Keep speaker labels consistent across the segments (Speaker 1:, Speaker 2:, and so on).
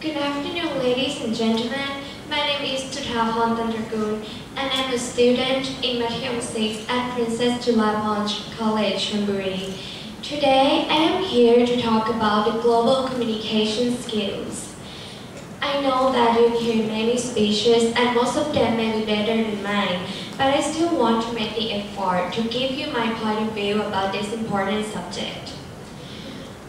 Speaker 1: Good afternoon, ladies and gentlemen. My name is Juthaporn Tantrakul, and I'm a student in Mathayom 6 at Princess Chulabhorn College, Chonburi. Today, I am here to talk about the global communication skills. I know that you hear many speeches, and most of them may be better than mine, but I still want to make the effort to give you my point of view about this important subject.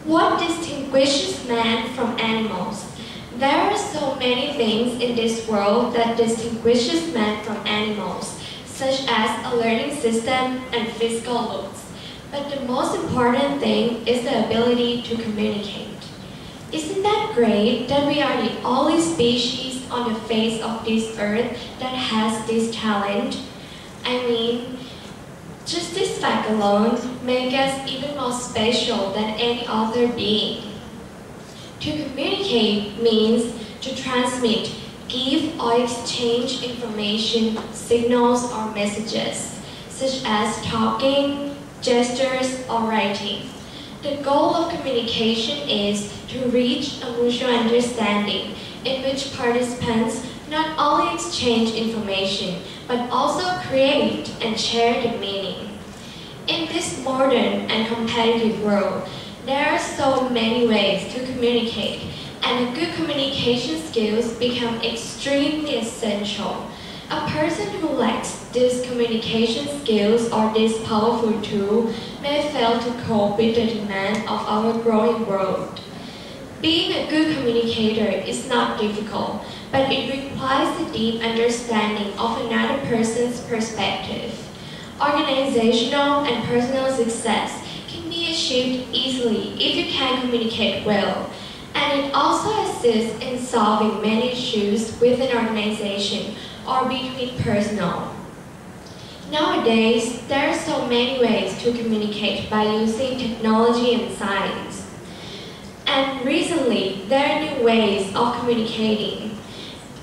Speaker 1: What distinguishes man from animals? There are so many things in this world that distinguishes man from animals, such as a learning system and physical looks. But the most important thing is the ability to communicate. Isn't that great that we are the only species on the face of this earth that has this talent? I mean, just this fact alone makes us even more special than any other being. To communicate means to transmit, give or exchange information, signals or messages, such as talking, gestures or writing. The goal of communication is to reach a mutual understanding in which participants not only exchange information, but also create and share the meaning. In this modern and competitive world, there are so many ways to communicate, and good communication skills become extremely essential. A person who lacks these communication skills or this powerful tool may fail to cope with the demand of our growing world. Being a good communicator is not difficult, but it requires a deep understanding of another person's perspective. Organizational and personal success can be achieved easily if you can communicate well, and it also assists in solving many issues with an organization or between personnel. Nowadays, there are so many ways to communicate by using technology and science. And recently, there are new ways of communicating.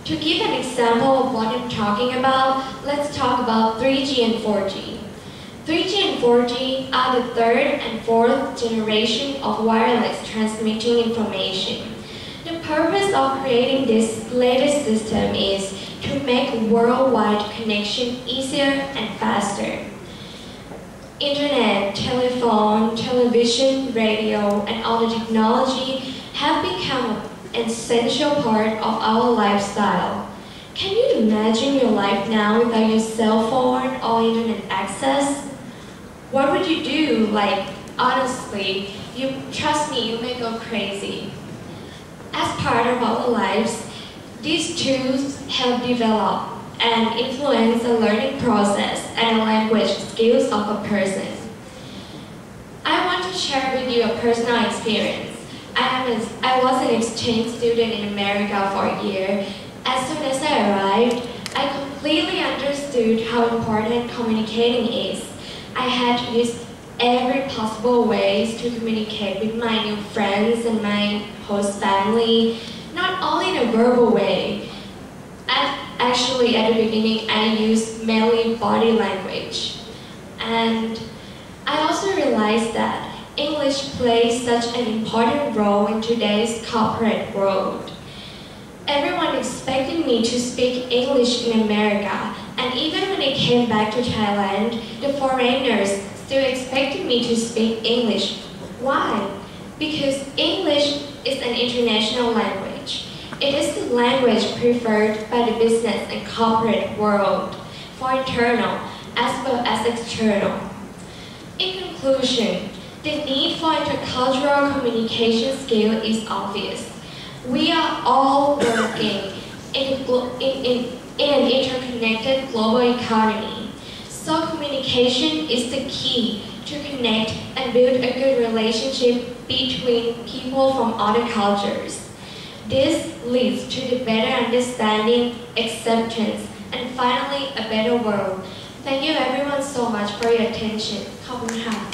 Speaker 1: To give an example of what I'm talking about, let's talk about 3G and 4G. 3G and 4G are the third and fourth generation of wireless transmitting information. The purpose of creating this latest system is to make worldwide connection easier and faster. Internet, telephone, television, radio, and all the technology have become an essential part of our lifestyle. Can you imagine your life now without your cell phone or internet access? What would you do? Like, honestly, trust me, you may go crazy. As part of our lives, these tools help develop and influence the learning process and language skills of a person. I want to share with you a personal experience. I was an exchange student in America for a year. As soon as I arrived, I completely understood how important communicating is. I had to use every possible ways to communicate with my new friends and my host family, not only in a verbal way. Actually, at the beginning, I used mainly body language. And I also realized that English plays such an important role in today's corporate world. Everyone expected me to speak English in America, and even when I came back to Thailand, the foreigners still expected me to speak English. Why? Because English is an international language. It is the language preferred by the business and corporate world for internal as well as external. In conclusion, the need for intercultural communication skill is obvious. We are all working in an interconnected global economy, so communication is the key to connect and build a good relationship between people from other cultures. This leads to the better understanding, acceptance, and finally a better world. Thank you everyone so much for your attention. ขอบคุณค่ะ